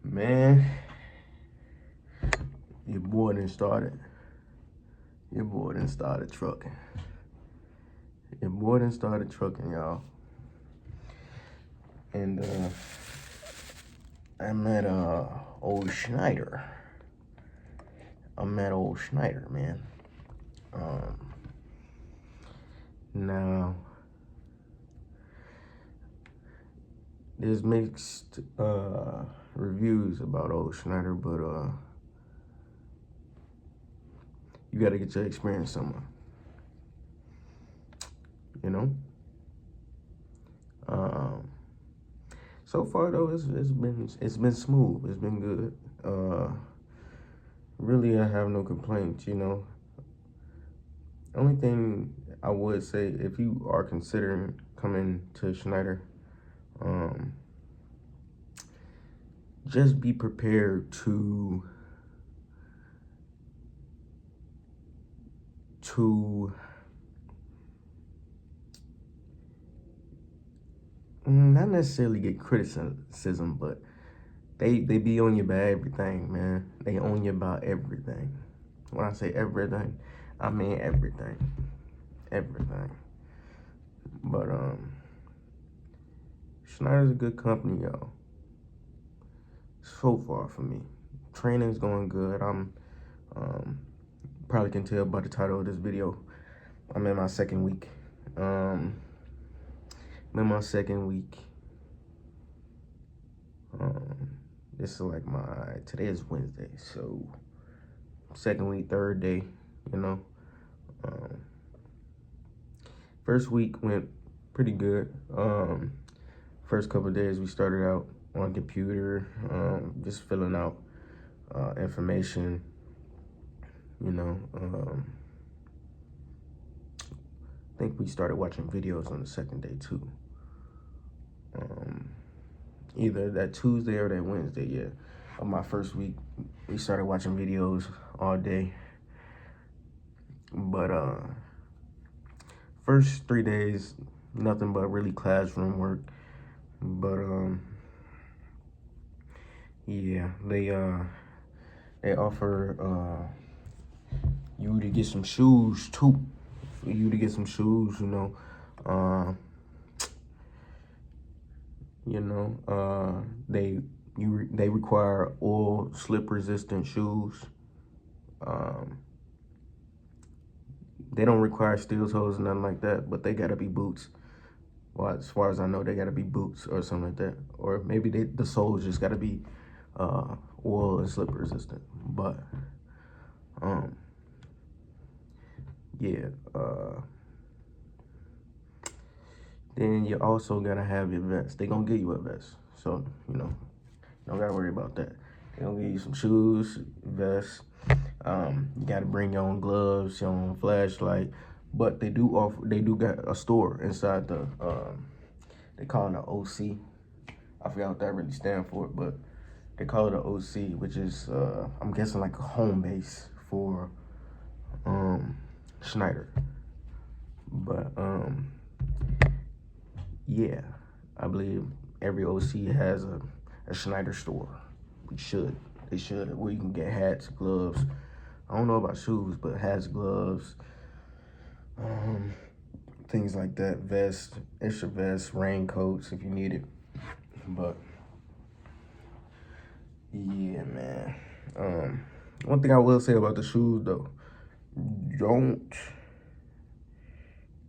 Man, your boy done started. Your boy done started trucking. Your boy done started trucking, y'all. And I'm at old Schneider. I'm at old Schneider, man. Now there's mixed reviews about old Schneider, but you gotta get your experience somewhere. You know? So far though, it's been smooth. It's been good. Really, I have no complaints. Only thing I would say, if you are considering coming to Schneider, just be prepared to not necessarily get criticism, but they be on you about everything, man. They own you about everything. When I say everything, I mean everything. Everything. But Schneider's a good company, y'all. So far for me. Training's going good. I'm probably can tell by the title of this video, I'm in my second week. I'm in my second week. This is like today is Wednesday, so second week, third day, you know. First week went pretty good. First couple of days we started out on computer, just filling out information, you know. I think we started watching videos on the second day too. Either that Tuesday or that Wednesday, yeah. Of my first week, we started watching videos all day. But first 3 days, nothing but really classroom work. But yeah, they offer you to get some shoes too. For you to get some shoes, they require oil slip resistant shoes. They don't require steel toes or nothing like that, but they gotta be boots. Well, as far as I know, they gotta be boots or something like that. Or maybe the soles just gotta be oil and slip resistant. But yeah. Then you also gotta have your vest. They gonna give you a vest, so you don't gotta worry about that. They gonna give you some shoes, vest. You gotta bring your own gloves, your own flashlight. But they do got a store inside the they call it an OC. I forgot what that really stands for, but they call it an OC, which is I'm guessing like a home base for Schneider. But yeah, I believe every OC has a Schneider store. They should, where you can get hats, gloves. I don't know about shoes, but hats, gloves, things like that. Vest, extra vest, raincoats if you need it. But yeah, man. One thing I will say about the shoes though, don't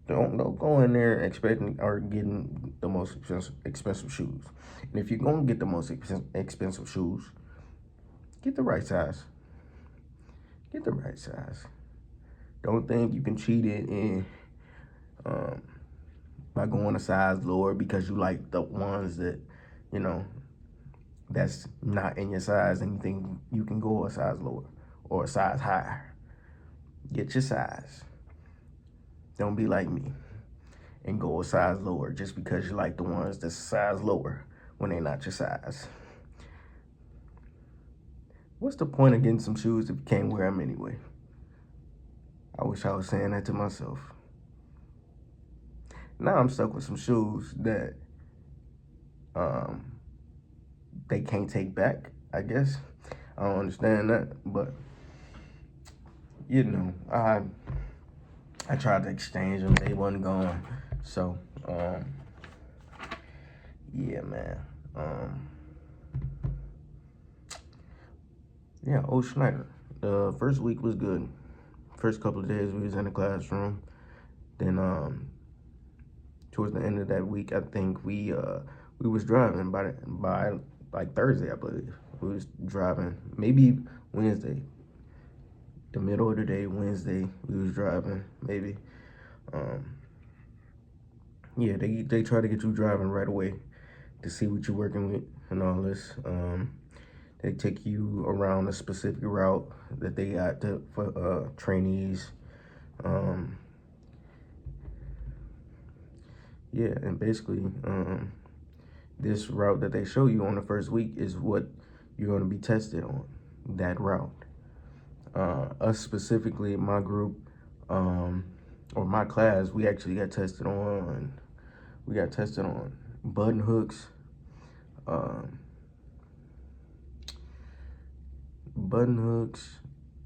go in there expecting or getting the most expensive shoes. And if you're gonna get the most expensive shoes, get the right size. Get the right size. Don't think you can cheat it in by going a size lower because you like the ones that, that's not in your size, and you think you can go a size lower or a size higher. Get your size. Don't be like me and go a size lower just because you like the ones that's a size lower when they're not your size. What's the point of getting some shoes if you can't wear them anyway? I wish I was saying that to myself. Now I'm stuck with some shoes that they can't take back. I guess. I don't understand that, but you know, I tried to exchange them. They wasn't going. So, yeah, man. Yeah, old Schneider. The first week was good. First couple of days we was in the classroom. Then towards the end of that week, I think we was driving by like Thursday, I believe. We was driving, maybe Wednesday. The middle of the day, Wednesday, we was driving, maybe. Yeah, they try to get you driving right away to see what you're working with and all this. They take you around a specific route that they got for trainees. Yeah, and basically, this route that they show you on the first week is what you're going to be tested on, that route. Us specifically, my group, or my class, we actually got tested on, button hooks,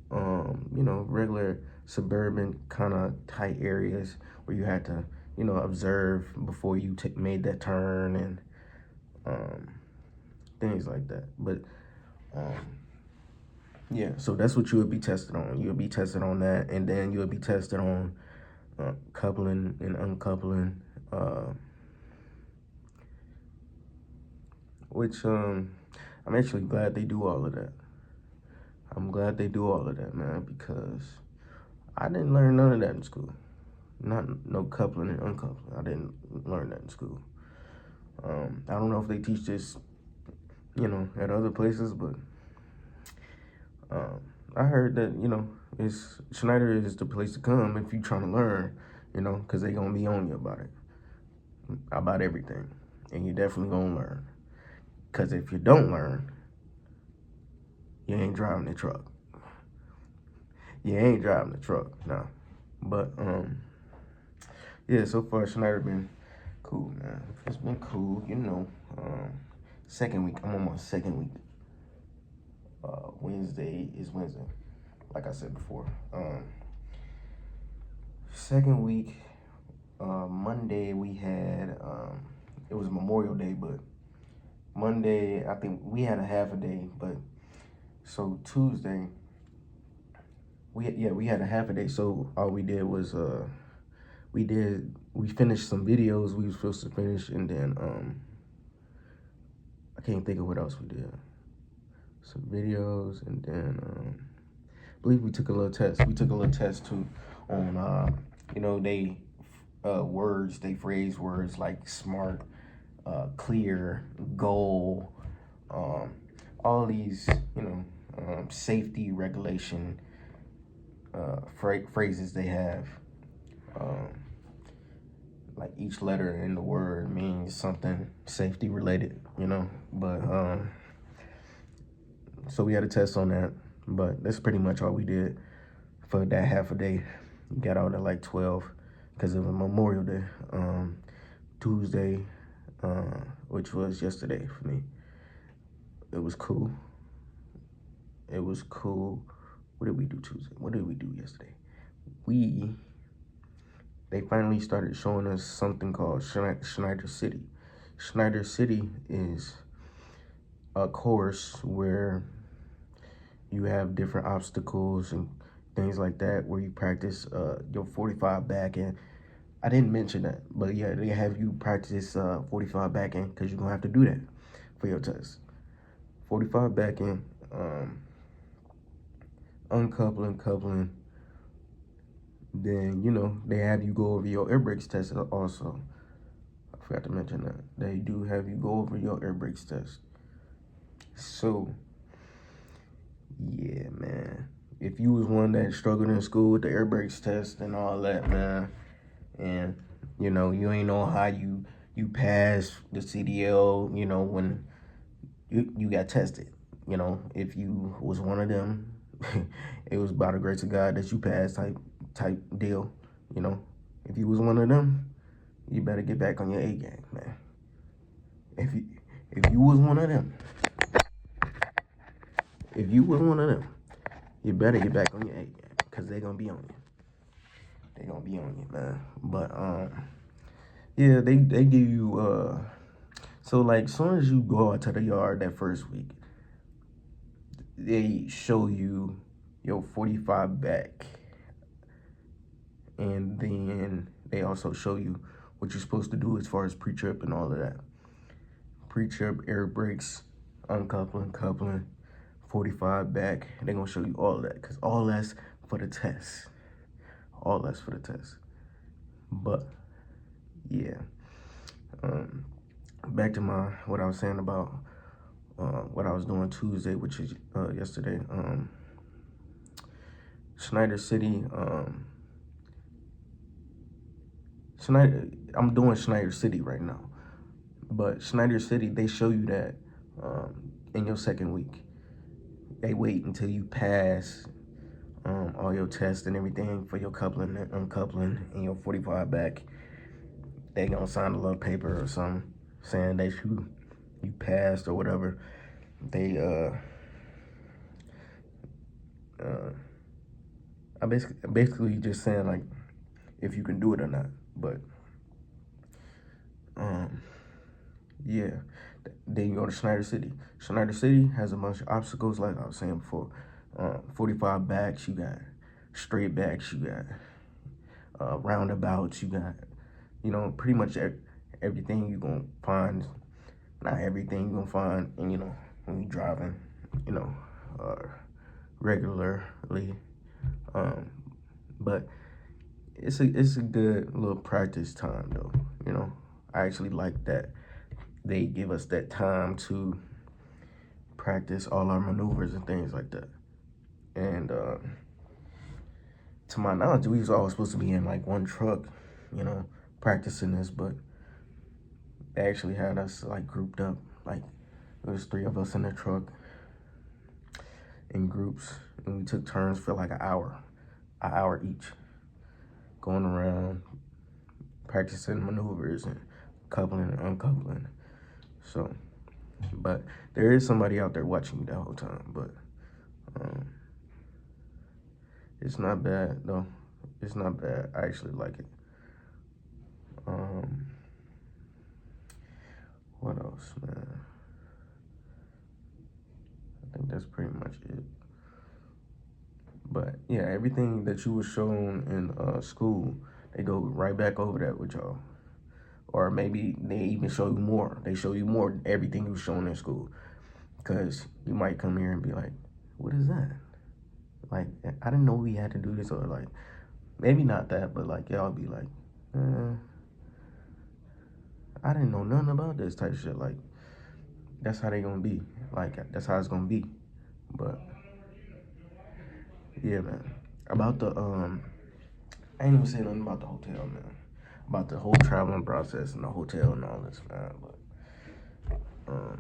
you know, regular suburban kind of tight areas where you had to, you know, observe before you made that turn and things like that. But yeah, so that's what you would be tested on. You'll be tested on that, and then you'll be tested on coupling and uncoupling, which I'm actually glad they do all of that. I'm glad they do all of that, man, because I didn't learn none of that in school. No coupling and uncoupling. I didn't learn that in school. I don't know if they teach this, you know, at other places, but I heard that, you know, Schneider is the place to come if you're trying to learn, you know, because they going to be on you about everything. And you definitely going to learn. Because if you don't learn, you ain't driving the truck. You ain't driving the truck, no. But, yeah, so far Schneider been cool, man. It's been cool, you know. Second week, I'm on my second week. Wednesday is Wednesday, like I said before. Second week, Monday we had, it was Memorial Day, but Monday, I think we had a half a day, but so Tuesday, we had a half a day. So all we did was, we finished some videos we was supposed to finish, and then, I can't think of what else we did. Some videos, and then, I believe we took a little test. We took a little test too on, you know, they phrase words like smart, clear, goal, all these, you know, safety regulation phrases they have. Like each letter in the word means something safety related, you know. But so we had a test on that, but that's pretty much all we did for that half a day. We got out at like 12 because it was Memorial Day. Tuesday, which was yesterday for me. It was cool. It was cool. What did we do Tuesday? What did we do yesterday? They finally started showing us something called Schneider City. Schneider City is a course where you have different obstacles and things like that, where you practice your 45 back end. I didn't mention that, but yeah, they have you practice 45 back end because you're gonna have to do that for your test. 45 back end, uncoupling, coupling. Then, you know, they have you go over your air brakes test also. I forgot to mention that. They do have you go over your air brakes test. So, yeah, man. If you was one that struggled in school with the air brakes test and all that, man, and, you know, you ain't know how you pass the CDL, you know, when you got tested. You know, if you was one of them, it was by the grace of God that you passed type deal. You know, if you was one of them, you better get back on your A game, man. If you was one of them, if you with one of them, you better get back on your A game, because they're gonna be on you. They're gonna be on you, man. But yeah, they give you so like soon as you go out to the yard that first week, they show you your 45 back, and then they also show you what you're supposed to do as far as pre-trip and all of that. Pre-trip, air brakes, uncoupling, coupling, 45 back. They're gonna show you all of that, because all that's for the test. All that's for the test. But yeah, back to what I was saying about what I was doing Tuesday, which is yesterday. Schneider City. I'm doing Schneider City right now, but Schneider City, they show you that in your second week. They wait until you pass all your tests and everything for your coupling and uncoupling and your 45 back. They gonna sign a little paper or something saying that you passed or whatever. They I basically just saying like if you can do it or not. But yeah, then you go to Schneider City. Schneider City has a bunch of obstacles, like I was saying before. 45 backs, you got straight backs, you got roundabouts, you got, you know, pretty much everything you're gonna find. Not everything you're gonna find, and you know, when you're driving, you know, regularly. But it's a good little practice time though, you know. I actually like that they give us that time to practice all our maneuvers and things like that. And to my knowledge, we was all supposed to be in like one truck, you know, practicing this, but they actually had us like grouped up. Like there was 3 of us in the truck in groups, and we took turns for like an hour each, going around practicing maneuvers and coupling and uncoupling. So, but there is somebody out there watching you that whole time, but it's not bad though. It's not bad. I actually like it. What else, man? I think that's pretty much it. But yeah, everything that you were shown in school, they go right back over that with y'all. Or maybe they even show you more. They show you more than everything you was shown in school. Because you might come here and be like, what is that? Like, I didn't know we had to do this. Or like, maybe not that, but like y'all be like, I didn't know nothing about this type of shit. Like, that's how they gonna be. Like, that's how it's gonna be. But yeah, man. About the I ain't even saying nothing about the hotel, man. About the whole traveling process and the hotel and all this, man. But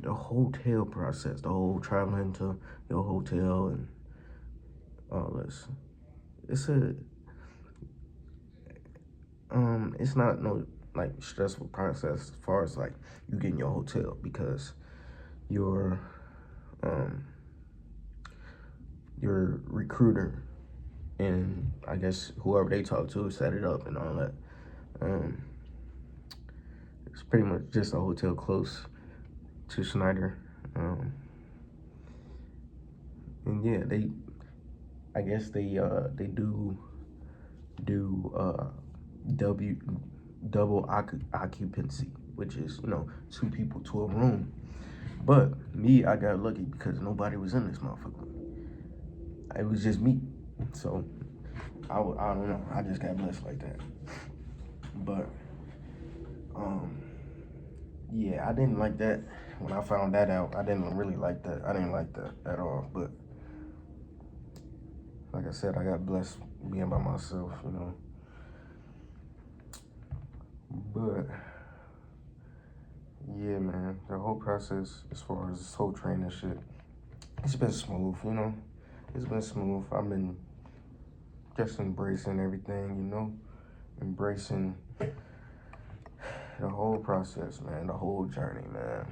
the hotel process, the whole traveling to your hotel and all this, it's not no like stressful process as far as like you getting your hotel, because your recruiter and I guess whoever they talk to set it up and all that. It's pretty much just a hotel close to Schneider. And yeah, I guess they do double occupancy, which is, you know, 2 people to a room. But me, I got lucky because nobody was in this motherfucker. It was just me. So I don't know. I just got blessed like that. But yeah, I didn't like that. When I found that out, I didn't really like that. I didn't like that at all. But like I said, I got blessed being by myself, you know. But yeah, man, the whole process as far as this whole training shit, it's been smooth, you know. It's been smooth. I've been just embracing everything, you know. Embracing the whole process, man. The whole journey, man.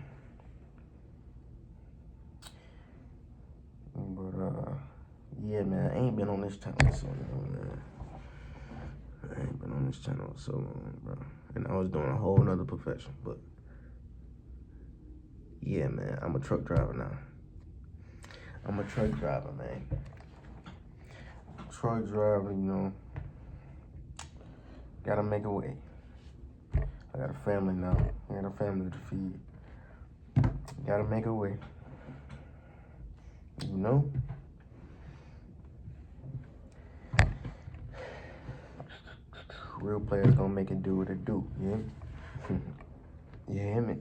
Yeah, man, I ain't been on this channel so long, man. I ain't been on this channel so long, bro. And I was doing a whole nother profession, but yeah, man, I'm a truck driver now. I'm a truck driver, man. Truck driver, you know, gotta make a way. I got a family now. I got a family to feed. Gotta make a way. You know? Real players gonna make it do what it do, yeah? You hear me?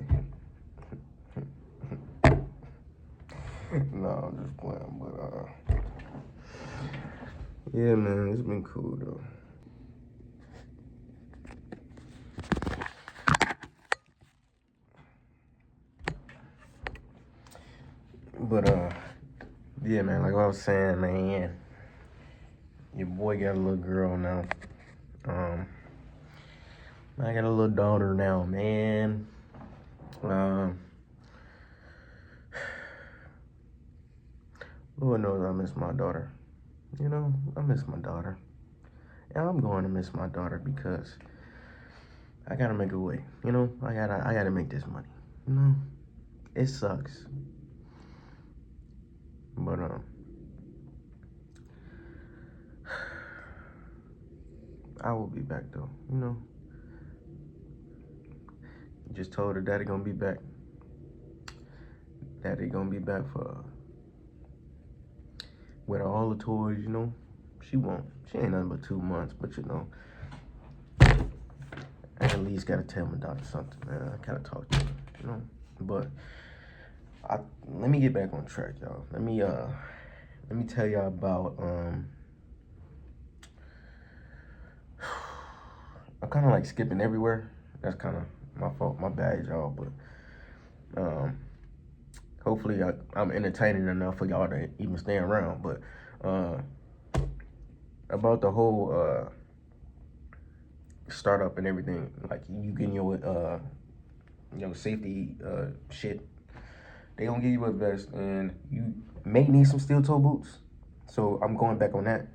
No, I'm just playing, but yeah, man, it's been cool though. But yeah, man, like I was saying, man, your boy got a little girl now. I got a little daughter now, man. Lord knows I miss my daughter. You know, I miss my daughter. And I'm going to miss my daughter because I gotta make a way. You know, I gotta make this money. You know, it sucks. But I will be back though. You know, just told her daddy gonna be back. Daddy gonna be back for with all the toys. You know, she won't. She ain't nothing but 2 months. But you know, I at least gotta tell my daughter something, man. I gotta talk to her. You know, but let me get back on track, y'all. Let me tell y'all about I'm kind of like skipping everywhere. That's kind of my fault, my bad, y'all. But hopefully I'm entertaining enough for y'all to even stay around. But about the whole startup and everything, like you getting your safety shit. They gonna give you a vest, and you may need some steel toe boots. So I'm going back on that.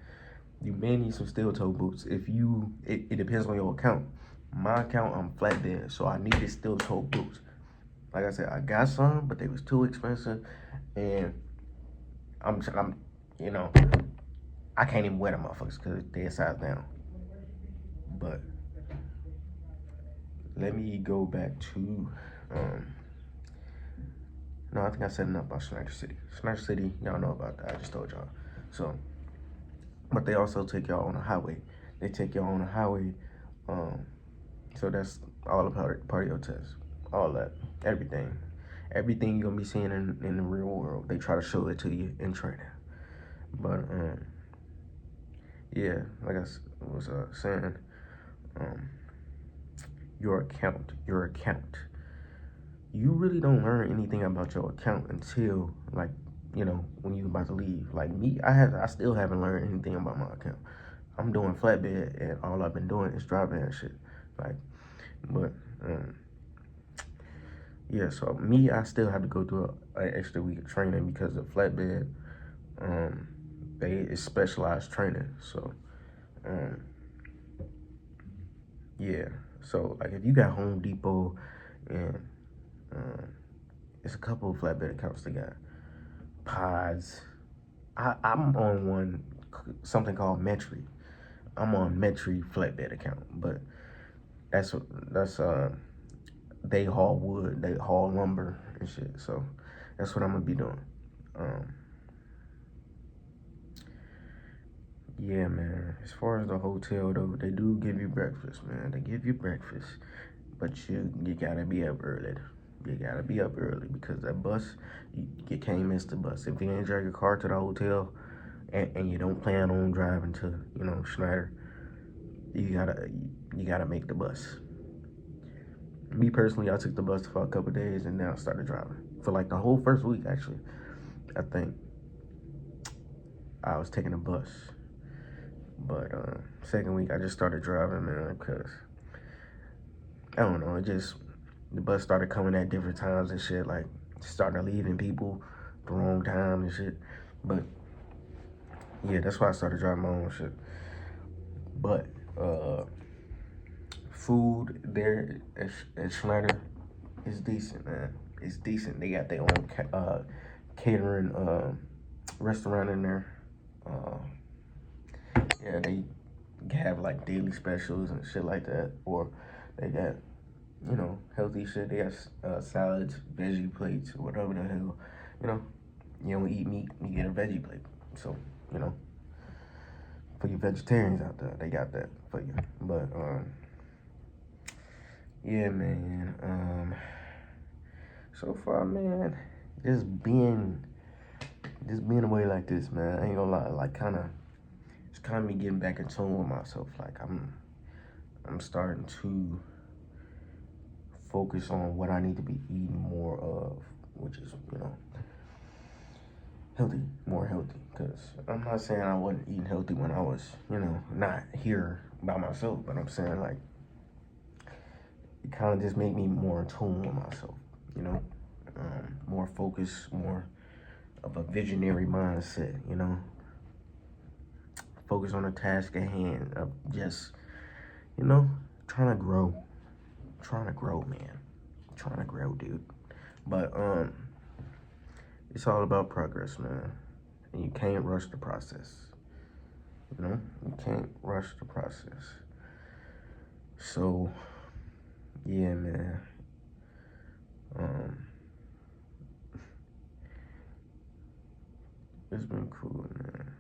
You may need some steel toe boots. If you, it depends on your account. My account, I'm flatbed, so I needed steel toe boots. Like I said, I got some, but they was too expensive, and I'm, you know, I can't even wear them motherfuckers because they're size down. But let me go back to, no, I think I said enough about Schneider City. Schneider City, y'all know about that. I just told y'all. So, but they also take y'all on a highway. They take y'all on a highway. So that's all a part of your test. All that, everything. Everything you're gonna be seeing in the real world, they try to show it to you in training. But yeah, like I was saying, your account. You really don't learn anything about your account until, like, you know, when you're about to leave. Like me, I still haven't learned anything about my account. I'm doing flatbed, and all I've been doing is driving and shit. Like, but yeah. So me, I still have to go through an extra week of training because of flatbed. It's specialized training. So yeah. So like, if you got Home Depot and it's a couple of flatbed accounts they got. Pods. I'm on one, something called Metri. I'm on Metri flatbed account, but that's they haul wood, they haul lumber and shit. So that's what I'm gonna be doing. Yeah, man. As far as the hotel though, they do give you breakfast, man. They give you breakfast, but you gotta be up early. You gotta be up early because that bus, you can't miss the bus. If you ain't drag your car to the hotel and you don't plan on driving to, you know, Schneider, you gotta make the bus. Me personally, I took the bus for a couple of days and then I started driving. For like the whole first week, actually, I think I was taking a bus. But second week, I just started driving, man, because I don't know, the bus started coming at different times and shit, like started leaving people the wrong time and shit. But Yeah, that's why I started driving my own shit. But food there at Schneider is decent, man. It's decent. They got their own catering restaurant in there. Uh, yeah, they have like daily specials and shit like that, or they got healthy shit. They got salads, veggie plates, or whatever the hell. You know, you don't eat meat, you get a veggie plate. So for you vegetarians out there, they got that for you. But yeah, man. So far, man, just being away like this, man. I ain't gonna lie, like it's kind of me getting back in tune with myself. Like I'm starting to focus on what I need to be eating more of, which is healthy, more healthy. Cause I'm not saying I wasn't eating healthy when I was not here by myself, but I'm saying like it kind of just made me more in tune with myself. More focus, more of a visionary mindset. Focus on the task at hand of just trying to grow. Trying to grow, man. Trying to grow, dude. But it's all about progress, man. And you can't rush the process. You can't rush the process. So yeah, man. It's been cool, man.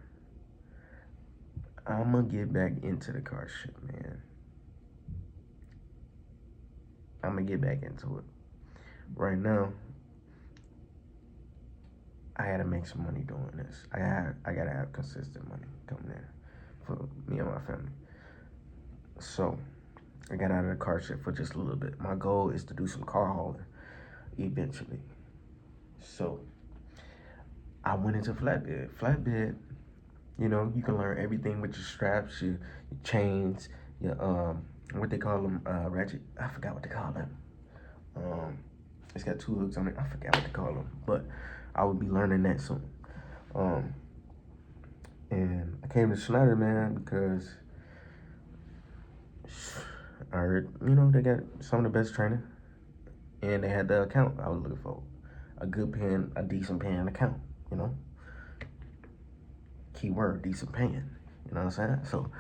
I'm gonna get back into the car shit, man. I'm gonna get back into it. Right now, I gotta make some money doing this. I gotta have consistent money coming in for me and my family. So I got out of the car shit for just a little bit. My goal is to do some car hauling eventually. So I went into flatbed. Flatbed, you can learn everything with your straps, your chains, your what they call them, ratchet. I forgot what they call them. It's got 2 hooks on it. I forgot what they call them, but I will be learning that soon. And I came to Schneider, man, because I heard, they got some of the best training, and they had the account I was looking for, a decent paying account, Keyword, decent paying, you know what I'm saying? So,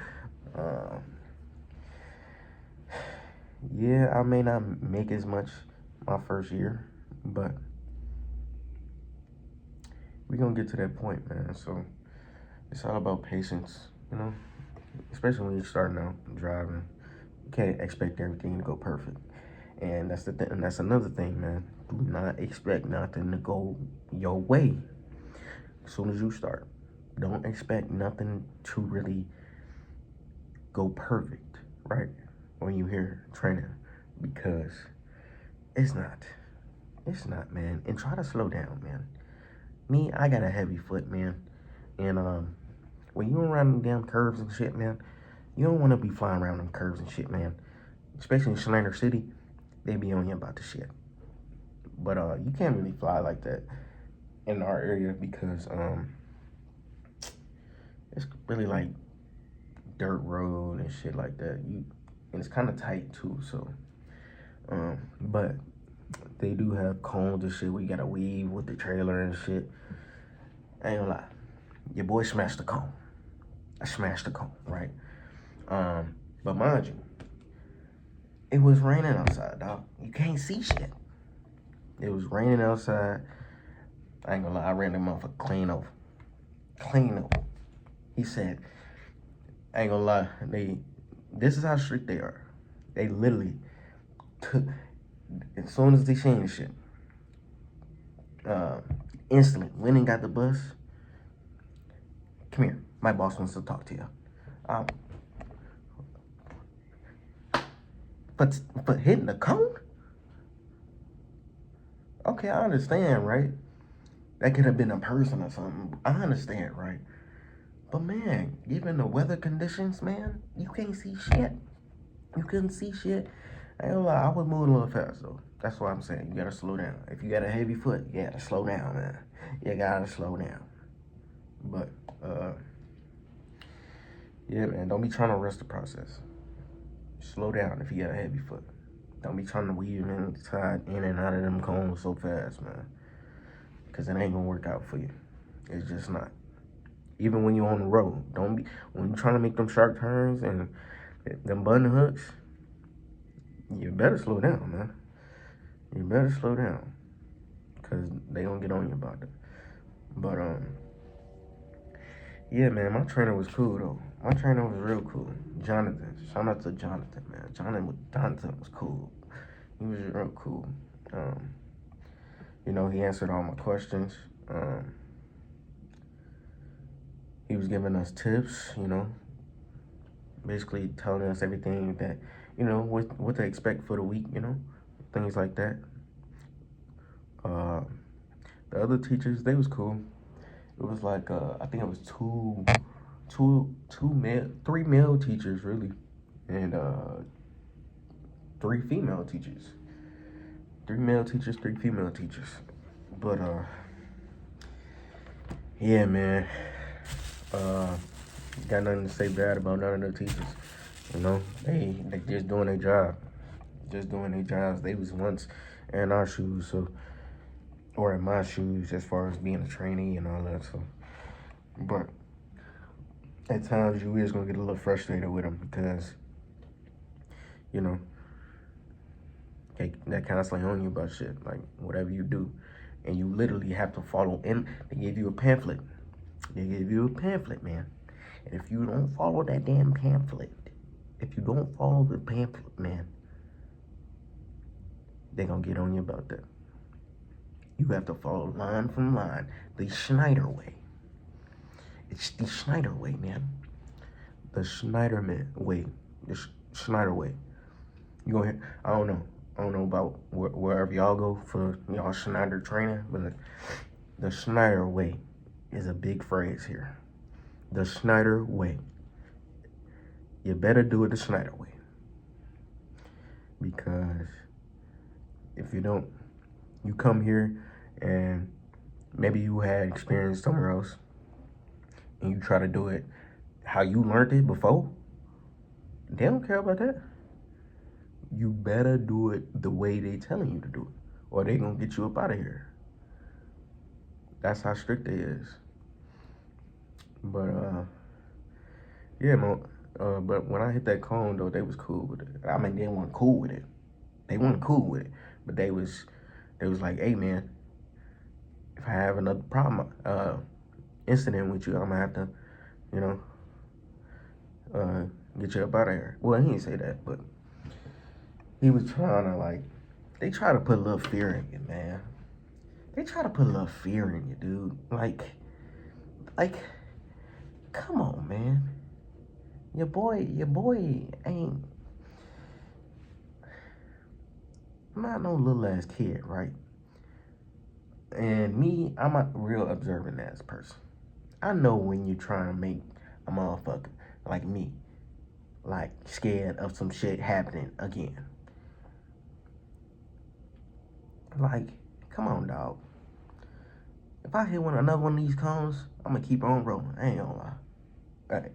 yeah, I may not make as much my first year, but we're gonna get to that point, man. So it's all about patience, especially when you're starting out driving. You can't expect everything to go perfect. And that's and that's another thing, man. Do not expect nothing to go your way as soon as you start. Don't expect nothing to really go perfect, right? When you hear training, because it's not. It's not, man. And try to slow down, man. Me, I got a heavy foot, man. And when you're around them damn curves and shit, man, you don't want to be flying around them curves and shit, man. Especially in Schneider City, they be on you about the shit. But you can't really fly like that in our area because it's really like dirt road and shit like that. And it's kind of tight too. So, but they do have cones and shit. We gotta weave with the trailer and shit. I ain't gonna lie, your boy smashed the cone. I smashed the cone, right? But mind you, it was raining outside, dog. You can't see shit. It was raining outside. I ain't gonna lie, I ran the motherfucker clean over. Clean over. He said, I ain't gonna lie, this is how strict they are. They literally took, as soon as they seen the shit, instantly went and got the bus. Come here, my boss wants to talk to you. But hitting the cone? Okay, I understand, right? That could have been a person or something. I understand, right? But man, given the weather conditions, man, you can't see shit. You couldn't see shit. I ain't gonna lie, I was moving a little fast though. That's what I'm saying. You gotta slow down. If you got a heavy foot, you gotta slow down, man. You gotta slow down. But Yeah, man, don't be trying to rush the process. Slow down if you got a heavy foot. Don't be trying to weave inside in and out of them cones so fast, man. Because it ain't gonna work out for you. It's just not. Even when you're on the road, don't be when you're trying to make them sharp turns and them button hooks. You better slow down, man. You better slow down, cause they gonna get on you about it. But yeah, man, my trainer was cool though. My trainer was real cool. Jonathan, shout out to Jonathan, man. Jonathan was cool. He was real cool. Um, he answered all my questions. He was giving us tips, basically telling us everything that, what to expect for the week, things like that. The other teachers, they was cool. It was like I think it was three male teachers really, and three female teachers. Three male teachers, three female teachers. But yeah, man. Got nothing to say bad about none of the teachers. They just doing their job. Just doing their jobs. They was once in our shoes, or in my shoes as far as being a trainee and all that. So, but at times you is gonna get a little frustrated with them because, they're constantly on you about shit, like whatever you do, and you literally have to follow. And they give you a pamphlet. They give you a pamphlet, man. And if you don't follow that damn pamphlet, man, they're gonna get on you about that. You have to follow line from line, the Schneider way. It's the Schneider way, man. The Schneider way. The Schneider way. You gonna hear? I don't know about wherever y'all go for y'all Schneider training, but the Schneider way is a big phrase here. The Schneider way. You better do it the Schneider way. Because if you don't, you come here and maybe you had experience somewhere else and you try to do it how you learned it before, they don't care about that. You better do it the way they telling you to do it, or they gonna get you up out of here. That's how strict they is. But yeah, man. But when I hit that cone though, they was cool with it. I mean, they weren't cool with it. But they was like, hey man, if I have another problem, incident with you, I'm gonna have to, get you up out of here. Well, he didn't say that, but he was trying to they try to put a little fear in you, man. They try to put a little fear in you, dude. Like, come on, man. Your boy ain't not no little ass kid, right? And me, I'm a real observant ass person. I know when you're trying to make a motherfucker like me, scared of some shit happening again. Come on, dog. If I hit another one of these cones, I'm gonna keep on rolling. I ain't gonna lie. Hey,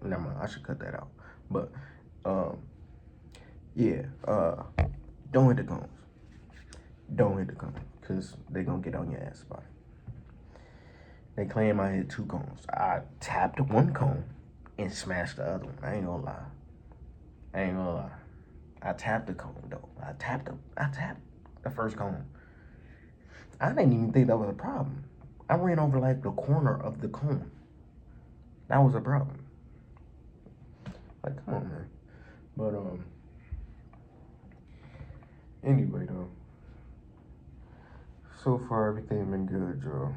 never mind. I should cut that out. But, yeah. Don't hit the cones. Don't hit the cones, cause they gonna get on your ass about it. They claim I hit two cones. I tapped one cone and smashed the other one. I ain't gonna lie. I tapped the cone though. I tapped the first cone. I didn't even think that was a problem. I ran over the corner of the cone. That was a problem. Come on, man. But anyway though. So far everything been good, y'all.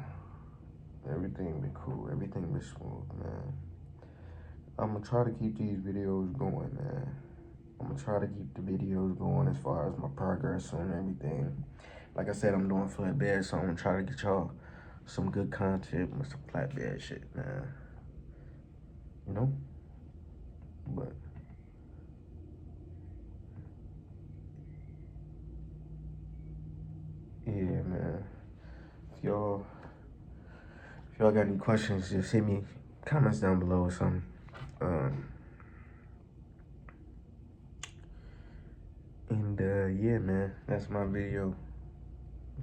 Everything been cool. Everything been smooth, man. I'm gonna try to keep these videos going, man. I'm gonna try to keep the videos going as far as my progress on everything. Like I said, I'm doing flatbed, so I'm gonna try to get y'all some good content with some flatbed shit, man. But yeah, man. If y'all got any questions, just hit me comments down below or something. And yeah, man, that's my video.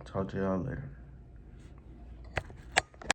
Talk to y'all later.